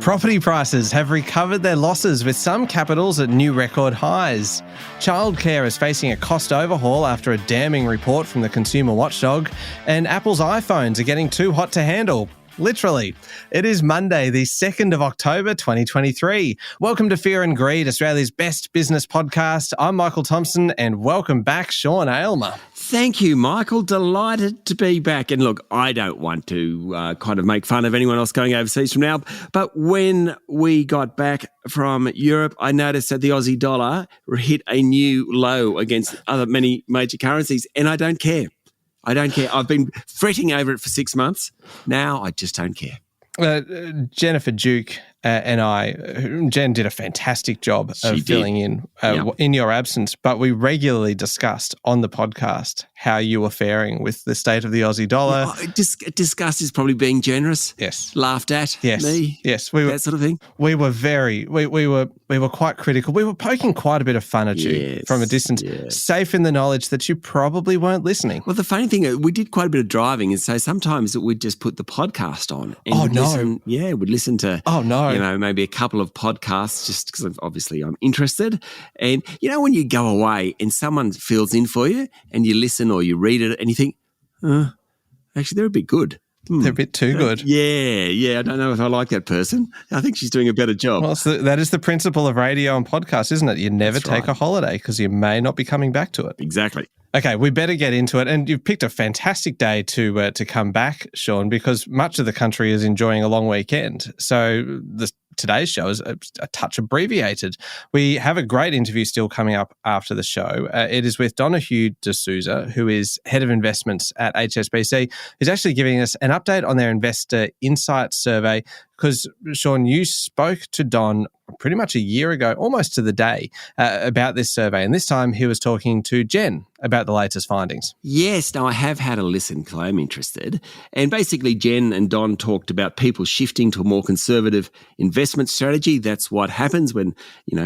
Property prices have recovered their losses with some capitals at new record highs. Childcare is facing a cost overhaul after a damning report from the consumer watchdog, and Apple's iPhones are getting too hot to handle. Literally. It is Monday, the 2nd of October, 2023. Welcome to Fear and Greed, Australia's best business podcast. I'm Michael Thompson, and welcome back, Sean Aylmer. Thank you, Michael. Delighted to be back. And look, I don't want to kind of make fun of anyone else going overseas from now, but when we got back from Europe, I noticed that the Aussie dollar hit a new low against many major currencies, and I don't care. I don't care. I've been fretting over it for 6 months. Now I just don't care. Jennifer Duke Jen did a fantastic job of filling in your absence, but we regularly discussed on the podcast how you were faring with the state of the Aussie dollar. Discussed is probably being generous. Yes. Laughed at. Yes. Me. Yes. That sort of thing. We were we were quite critical. We were poking quite a bit of fun at you from a distance, safe in the knowledge that you probably weren't listening. Well, the funny thing, we did quite a bit of driving, and so sometimes we'd just put the podcast on. And we'd listen to maybe a couple of podcasts just because obviously I'm interested. And, when you go away and someone fills in for you and you listen or you read it and you think, actually, they're a bit good. They're a bit too good. Yeah. I don't know if I like that person. I think she's doing a better job. Well, that is the principle of radio and podcasts, isn't it? You never take a holiday because you may not be coming back to it. Exactly. Okay, we better get into it. And you've picked a fantastic day to come back, Sean, because much of the country is enjoying a long weekend. So today's show is a touch abbreviated. We have a great interview still coming up after the show. It is with Donahue D'Souza, who is Head of Investments at HSBC, who's actually giving us an update on their Investor Insight Survey. Because, Sean, you spoke to Don pretty much a year ago, almost to the day, about this survey. And this time he was talking to Jen about the latest findings. Yes. Now, I have had a listen because I'm interested. And basically, Jen and Don talked about people shifting to a more conservative investment strategy. That's what happens when,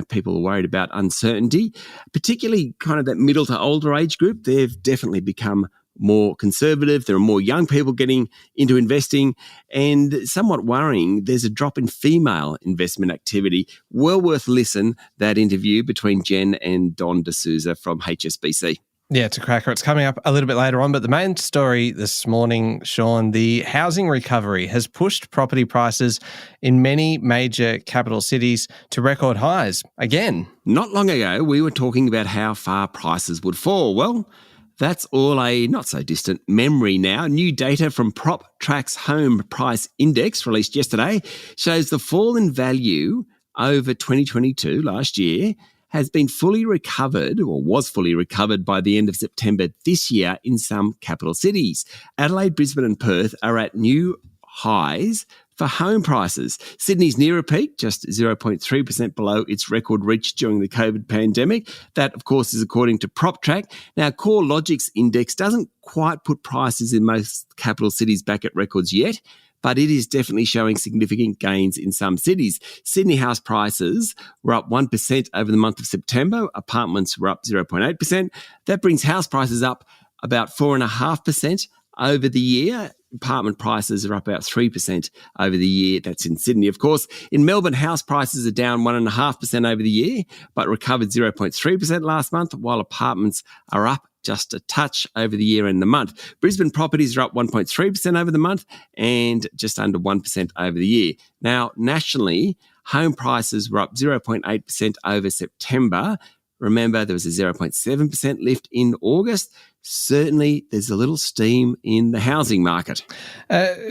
people are worried about uncertainty, particularly kind of that middle to older age group. They've definitely become more conservative. There are more young people getting into investing, and somewhat worrying, there's a drop in female investment activity. Well worth listen, that interview between Jen and Don D'Souza from HSBC. Yeah, it's a cracker. It's coming up a little bit later on, but the main story this morning, Sean, the housing recovery has pushed property prices in many major capital cities to record highs again. Not long ago, we were talking about how far prices would fall. Well, that's all a not-so-distant memory now. New data from PropTrack's Home Price Index, released yesterday, shows the fall in value over 2022, last year, has been fully recovered, or was fully recovered by the end of September this year in some capital cities. Adelaide, Brisbane and Perth are at new highs for home prices. Sydney's near a peak, just 0.3% below its record reached during the COVID pandemic. That, of course, is according to PropTrack. Now, CoreLogic's index doesn't quite put prices in most capital cities back at records yet, but it is definitely showing significant gains in some cities. Sydney house prices were up 1% over the month of September. Apartments were up 0.8%. That brings house prices up about 4.5% over the year. Apartment prices are up about 3% over the year. That's in Sydney, of course. In Melbourne, house prices are down 1.5% over the year, but recovered 0.3% last month, while apartments are up just a touch over the year and the month. Brisbane properties are up 1.3% over the month and just under 1% over the year. Now, nationally, home prices were up 0.8% over September. Remember, there was a 0.7% lift in August. Certainly, there's a little steam in the housing market.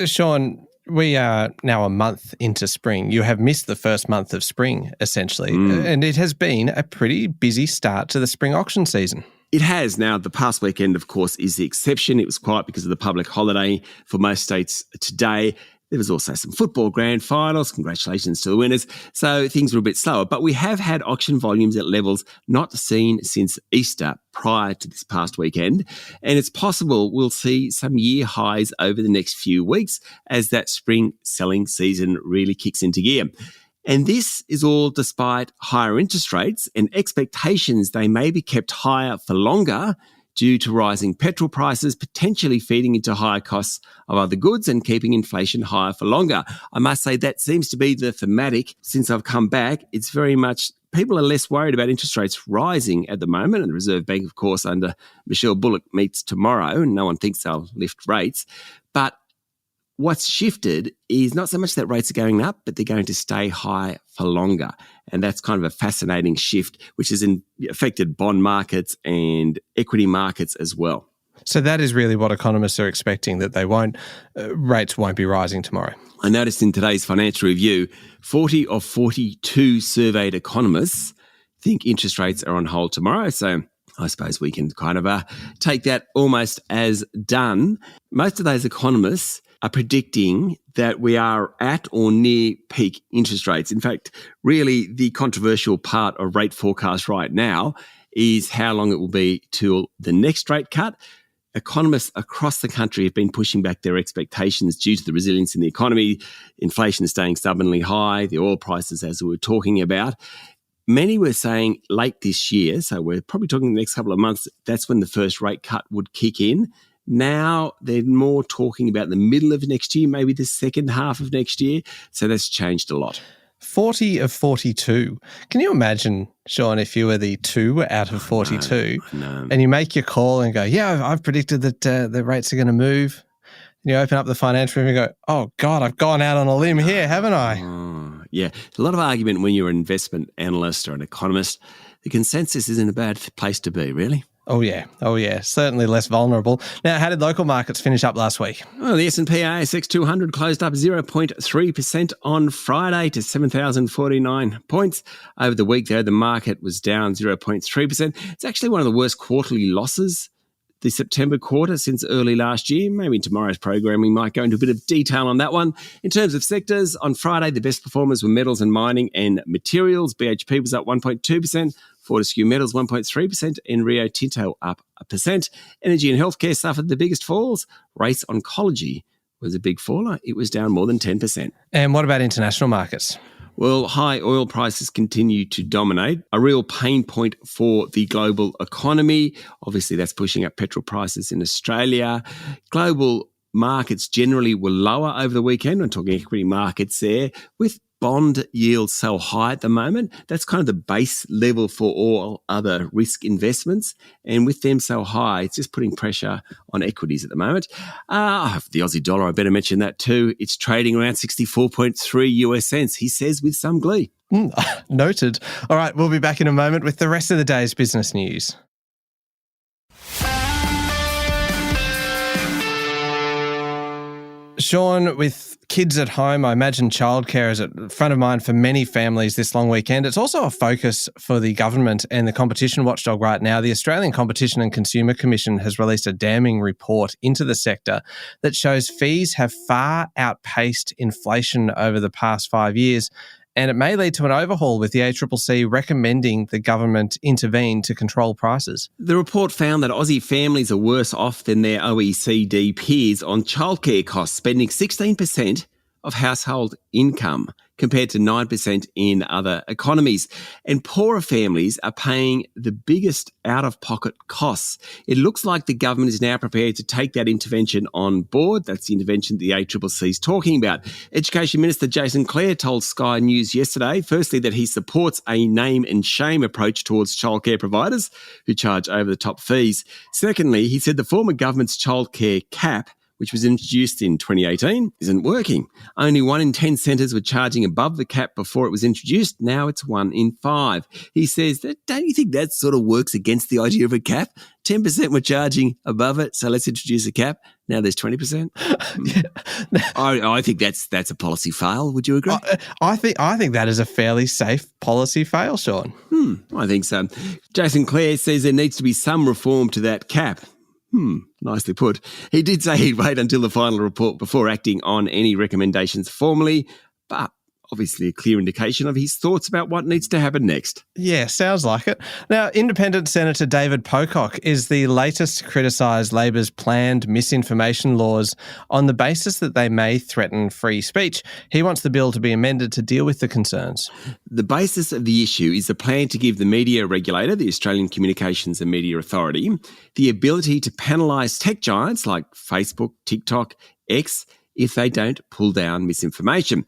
Sean, we are now a month into spring. You have missed the first month of spring, essentially, and it has been a pretty busy start to the spring auction season. It has. Now, the past weekend, of course, is the exception. It was quiet because of the public holiday for most states today. There was also some football grand finals. Congratulations to the winners. So things were a bit slower. But we have had auction volumes at levels not seen since Easter prior to this past weekend. And it's possible we'll see some year highs over the next few weeks as that spring selling season really kicks into gear. And this is all despite higher interest rates and expectations they may be kept higher for longer due to rising petrol prices, potentially feeding into higher costs of other goods and keeping inflation higher for longer. I must say that seems to be the thematic since I've come back. It's very much people are less worried about interest rates rising at the moment. And the Reserve Bank, of course, under Michelle Bullock meets tomorrow, and no one thinks they'll lift rates. But what's shifted is not so much that rates are going up, but they're going to stay high for longer. And that's kind of a fascinating shift, which has affected bond markets and equity markets as well. So that is really what economists are expecting, that rates won't be rising tomorrow. I noticed in today's Financial Review, 40 of 42 surveyed economists think interest rates are on hold tomorrow. So I suppose we can kind of take that almost as done. Most of those economists are predicting that we are at or near peak interest rates. In fact, really the controversial part of rate forecast right now is how long it will be till the next rate cut. Economists across the country have been pushing back their expectations due to the resilience in the economy, inflation staying stubbornly high, the oil prices, as we were talking about. Many were saying late this year, so we're probably talking the next couple of months, that's when the first rate cut would kick in. Now they're more talking about the middle of next year, maybe the second half of next year. So that's changed a lot. 40 of 42. Can you imagine, Sean, if you were the 2 out of 42 and you make your call and go, yeah, I've predicted that the rates are going to move. And you open up the Financial Review and go, oh, God, I've gone out on a limb here, haven't I? Yeah. A lot of argument when you're an investment analyst or an economist. The consensus isn't a bad place to be, really. Oh, yeah. Certainly less vulnerable. Now, how did local markets finish up last week? Well, the S&P ASX 200 closed up 0.3% on Friday to 7,049 points. Over the week, though, the market was down 0.3%. It's actually one of the worst quarterly losses the September quarter since early last year. Maybe in tomorrow's program we might go into a bit of detail on that one. In terms of sectors, on Friday, the best performers were metals and mining and materials. BHP was up 1.2%. Fortescue Metals 1.3% and Rio Tinto up 1%. Energy and healthcare suffered the biggest falls. Race Oncology was a big faller. It was down more than 10%. And what about international markets? Well, high oil prices continue to dominate, a real pain point for the global economy. Obviously, that's pushing up petrol prices in Australia. Global markets generally were lower over the weekend. I'm talking equity markets there, with bond yields so high at the moment. That's kind of the base level for all other risk investments. And with them so high, it's just putting pressure on equities at the moment. The Aussie dollar, I better mention that too. It's trading around 64.3 US cents, he says with some glee. Noted. All right, we'll be back in a moment with the rest of the day's business news. Sean, with kids at home, I imagine childcare is at front of mind for many families this long weekend. It's also a focus for the government and the competition watchdog right now. The Australian Competition and Consumer Commission has released a damning report into the sector that shows fees have far outpaced inflation over the past 5 years. And it may lead to an overhaul, with the ACCC recommending the government intervene to control prices. The report found that Aussie families are worse off than their OECD peers on childcare costs, spending 16% of household income compared to 9% in other economies. And poorer families are paying the biggest out-of-pocket costs. It looks like the government is now prepared to take that intervention on board. That's the intervention the ACCC is talking about. Education Minister Jason Clare told Sky News yesterday, firstly, that he supports a name and shame approach towards childcare providers who charge over-the-top fees. Secondly, he said the former government's childcare cap, which was introduced in 2018, isn't working. Only 1 in 10 centres were charging above the cap before it was introduced. Now it's 1 in 5. He says, don't you think that sort of works against the idea of a cap? 10% were charging above it, so let's introduce a cap. Now there's 20%. I think that's a policy fail. Would you agree? I think that is a fairly safe policy fail, Sean. I think so. Jason Clare says there needs to be some reform to that cap. Nicely put. He did say he'd wait until the final report before acting on any recommendations formally, but obviously a clear indication of his thoughts about what needs to happen next. Yeah, sounds like it. Now, Independent Senator David Pocock is the latest to criticise Labor's planned misinformation laws on the basis that they may threaten free speech. He wants the bill to be amended to deal with the concerns. The basis of the issue is the plan to give the media regulator, the Australian Communications and Media Authority, the ability to penalise tech giants like Facebook, TikTok, X, if they don't pull down misinformation.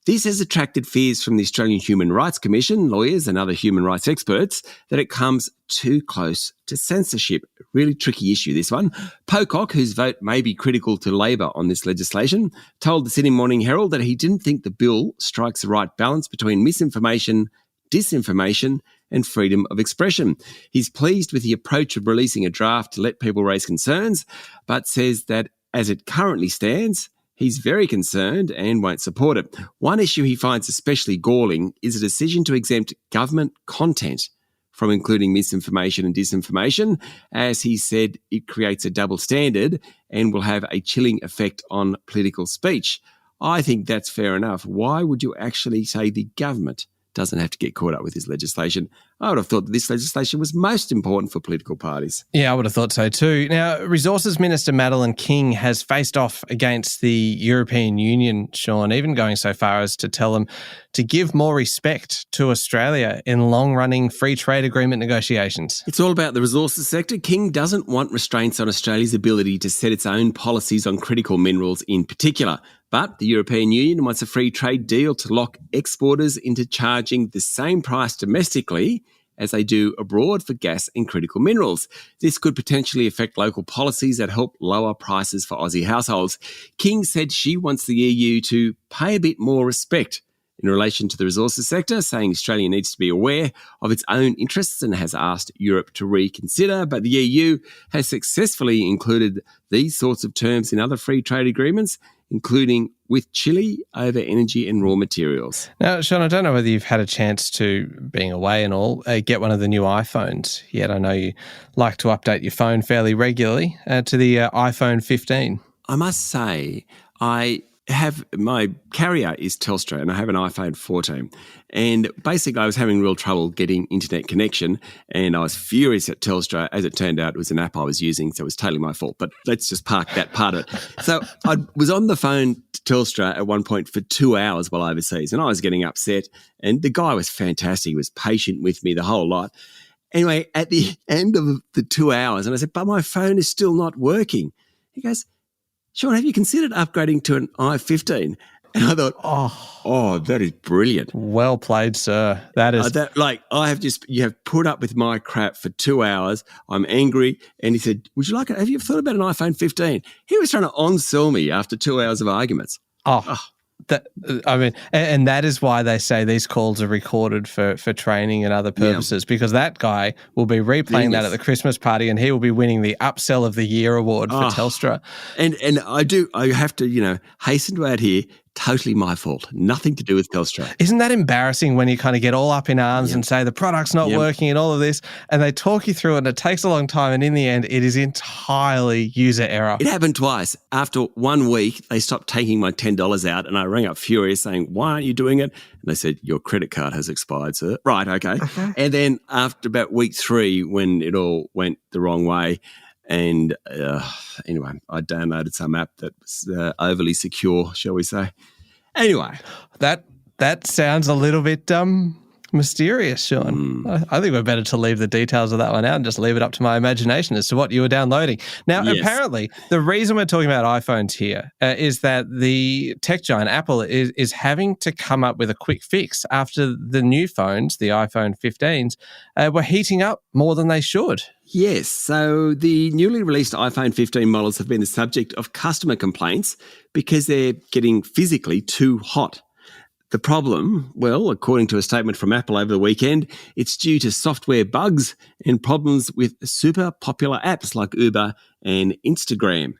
This has attracted fears from the Australian Human Rights Commission, lawyers and other human rights experts, that it comes too close to censorship. Really tricky issue, this one. Pocock, whose vote may be critical to Labor on this legislation, told the Sydney Morning Herald that he didn't think the bill strikes the right balance between misinformation, disinformation and freedom of expression. He's pleased with the approach of releasing a draft to let people raise concerns, but says that as it currently stands, he's very concerned and won't support it. One issue he finds especially galling is a decision to exempt government content from including misinformation and disinformation. As he said, it creates a double standard and will have a chilling effect on political speech. I think that's fair enough. Why would you actually say the government doesn't have to get caught up with this legislation? I would have thought that this legislation was most important for political parties. Yeah, I would have thought so too. Now, Resources Minister Madeleine King has faced off against the European Union, Sean, even going so far as to tell them to give more respect to Australia in long-running free trade agreement negotiations. It's all about the resources sector. King doesn't want restraints on Australia's ability to set its own policies on critical minerals in particular. But the European Union wants a free trade deal to lock exporters into charging the same price domestically as they do abroad for gas and critical minerals. This could potentially affect local policies that help lower prices for Aussie households. King said she wants the EU to pay a bit more respect in relation to the resources sector, saying Australia needs to be aware of its own interests and has asked Europe to reconsider. But the EU has successfully included these sorts of terms in other free trade agreements, including with Chile over energy and raw materials. Now, Sean, I don't know whether you've had a chance to, being away and all, get one of the new iPhones yet. I know you like to update your phone fairly regularly to the iPhone 15. I must say, my carrier is Telstra and I have an iPhone 14. And basically I was having real trouble getting internet connection and I was furious at Telstra. As it turned out, it was an app I was using, so it was totally my fault. But let's just park that part of it. So I was on the phone to Telstra at one point for 2 hours while overseas and I was getting upset. And the guy was fantastic. He was patient with me the whole lot. Anyway, at the end of the 2 hours, and I said, but my phone is still not working. He goes, Sean, have you considered upgrading to an i15? And I thought, oh, that is brilliant. Well played, sir. That is... you have put up with my crap for 2 hours. I'm angry. And he said, would you like it? Have you thought about an iPhone 15? He was trying to on-sell me after 2 hours of arguments. And that is why they say these calls are recorded for training and other purposes, because that guy will be replaying that at the Christmas party and he will be winning the Upsell of the Year award for Telstra. And I have to, hasten to add here, totally my fault. Nothing to do with Telstra. Isn't that embarrassing when you kind of get all up in arms and say the product's not working and all of this, and they talk you through it and it takes a long time and in the end it is entirely user error? It happened twice. After 1 week, they stopped taking my $10 out and I rang up furious saying, why aren't you doing it? And they said, your credit card has expired, sir. Right, okay. And then after about week 3, when it all went the wrong way, and anyway, I downloaded some app that was overly secure, shall we say. Anyway. That sounds a little bit mysterious, Sean. I think we're better to leave the details of that one out and just leave it up to my imagination as to what you were downloading. Now, apparently, the reason we're talking about iPhones here is that the tech giant Apple is having to come up with a quick fix after the new phones, the iPhone 15s, were heating up more than they should. Yes, so the newly released iPhone 15 models have been the subject of customer complaints because they're getting physically too hot. The problem, well, according to a statement from Apple over the weekend, it's due to software bugs and problems with super popular apps like Uber and Instagram.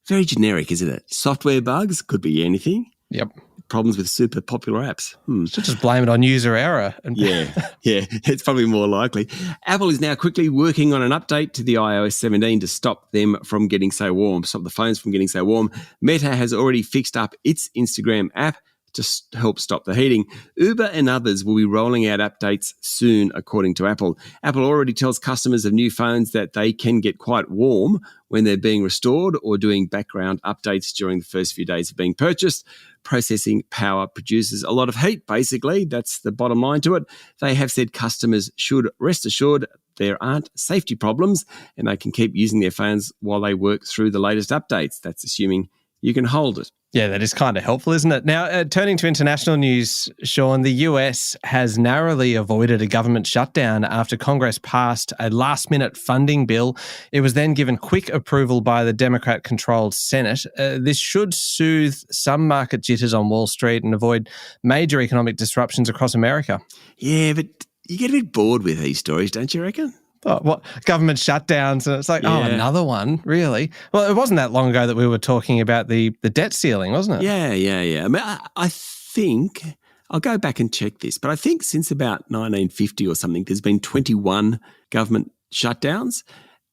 Very generic, isn't it? Software bugs could be anything. Yep. Problems with super popular apps. Should just blame it on user error. Yeah, it's probably more likely. Apple is now quickly working on an update to the iOS 17 to stop them from getting so warm, stop the phones from getting so warm. Meta has already fixed up its Instagram app to help stop the heating. Uber and others will be rolling out updates soon, according to Apple. Apple already tells customers of new phones that they can get quite warm when they're being restored or doing background updates during the first few days of being purchased. Processing power produces a lot of heat, basically. That's the bottom line to it. They have said customers should rest assured there aren't safety problems and they can keep using their phones while they work through the latest updates. That's assuming you can hold it. Yeah, that is kind of helpful, isn't it? Now, turning to international news, Sean, the US has narrowly avoided a government shutdown after Congress passed a last-minute funding bill. It was then given quick approval by the Democrat-controlled Senate. This should soothe some market jitters on Wall Street and avoid major economic disruptions across America. Yeah, but you get a bit bored with these stories, don't you reckon? Oh, what government shutdowns? And it's like, oh, another one, really? Well, it wasn't that long ago that we were talking about the debt ceiling, wasn't it? Yeah. I mean, I think, I'll go back and check this, but I think since about 1950 or something, there's been 21 government shutdowns.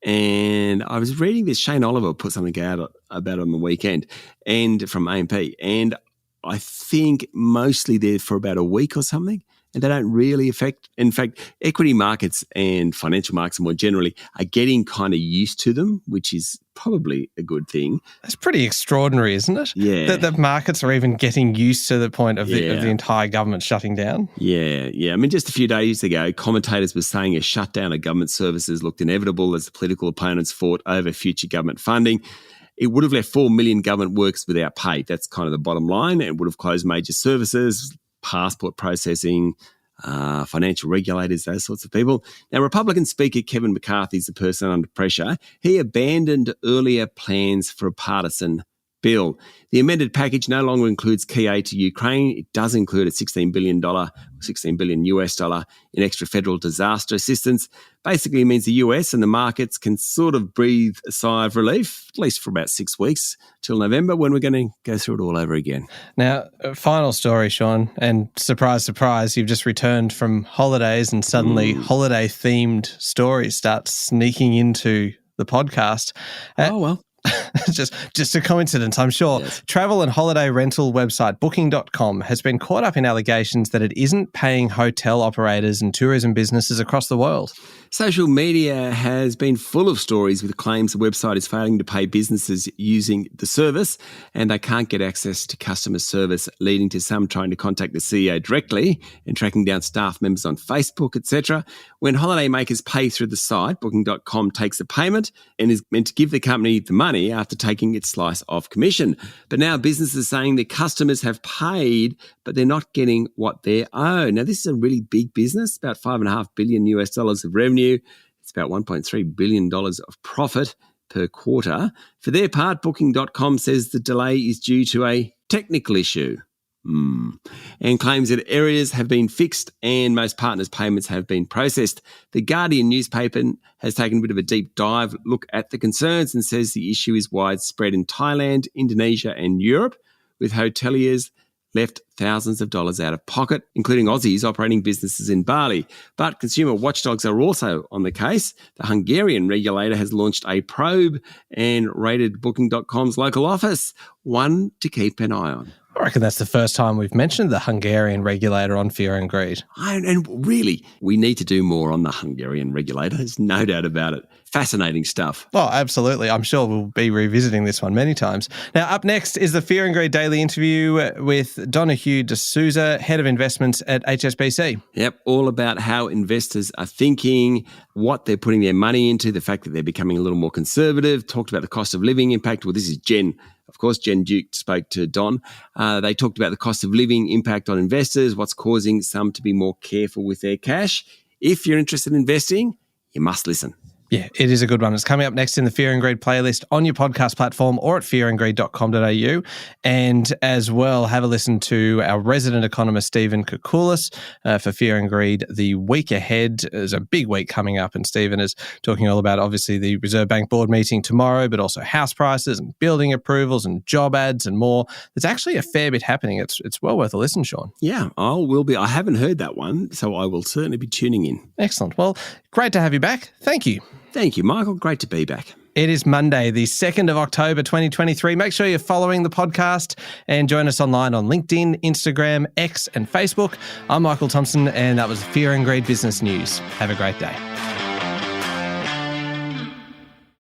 And I was reading this, Shane Oliver put something out about it on the weekend and from AMP. And I think mostly they're for about a week or something. And they don't really affect, in fact, equity markets and financial markets more generally are getting kind of used to them, which is probably a good thing. That's pretty extraordinary, isn't it? Yeah. That the markets are even getting used to the point of the entire government shutting down. Yeah. I mean, just a few days ago, commentators were saying a shutdown of government services looked inevitable as the political opponents fought over future government funding. It would have left 4 million government workers without pay. That's kind of the bottom line. It would have closed major services, passport processing, financial regulators, those sorts of people. Now, Republican Speaker Kevin McCarthy is the person under pressure. He abandoned earlier plans for a partisan bill. The amended package no longer includes key aid to Ukraine. It does include a $16 billion US dollar in extra federal disaster assistance. Basically, it means the US and the markets can sort of breathe a sigh of relief, at least for about 6 weeks till November, when we're going to go through it all over again. Now, final story, Sean, and surprise, surprise, you've just returned from holidays and suddenly holiday-themed stories start sneaking into the podcast. Oh, well. Just a coincidence, I'm sure. Yes. Travel and holiday rental website Booking.com has been caught up in allegations that it isn't paying hotel operators and tourism businesses across the world. Social media has been full of stories with claims the website is failing to pay businesses using the service and they can't get access to customer service, leading to some trying to contact the CEO directly and tracking down staff members on Facebook, etc. When holidaymakers pay through the site, Booking.com takes a payment and is meant to give the company the money after taking its slice of commission. But now businesses are saying their customers have paid, but they're not getting what they owe. Now, this is a really big business, about $5.5 billion US dollars of revenue. It's about $1.3 billion of profit per quarter. For their part, Booking.com says the delay is due to a technical issue and claims that areas have been fixed and most partners' payments have been processed. The Guardian newspaper has taken a bit of a deep dive look at the concerns and says the issue is widespread in Thailand, Indonesia and Europe, with hoteliers left thousands of dollars out of pocket, including Aussies operating businesses in Bali. But consumer watchdogs are also on the case. The Hungarian regulator has launched a probe and raided Booking.com's local office, one to keep an eye on. I reckon that's the first time we've mentioned the Hungarian regulator on Fear and Greed. And really, we need to do more on the Hungarian regulator. There's no doubt about it. Fascinating stuff. Oh, absolutely. I'm sure we'll be revisiting this one many times. Now, up next is the Fear and Greed Daily interview with Donahue D'Souza, Head of Investments at HSBC. Yep, all about how investors are thinking, what they're putting their money into, the fact that they're becoming a little more conservative, talked about the cost of living impact. Well, this is Jen. Of course, Jen Duke spoke to Don. They talked about the cost of living impact on investors, what's causing some to be more careful with their cash. If you're interested in investing, you must listen. Yeah, it is a good one. It's coming up next in the Fear and Greed playlist on your podcast platform or at fearandgreed.com.au. And as well, have a listen to our resident economist, Stephen Koukoulas, for Fear and Greed. The week ahead is a big week coming up, and Stephen is talking all about, obviously, the Reserve Bank board meeting tomorrow, but also house prices and building approvals and job ads and more. There's actually a fair bit happening. It's well worth a listen, Sean. Yeah, I haven't heard that one, so I will certainly be tuning in. Excellent. Well, great to have you back. Thank you. Thank you, Michael. Great to be back. It is Monday, the 2nd of October, 2023. Make sure you're following the podcast and join us online on LinkedIn, Instagram, X and Facebook. I'm Michael Thompson and that was Fear and Greed Business News. Have a great day.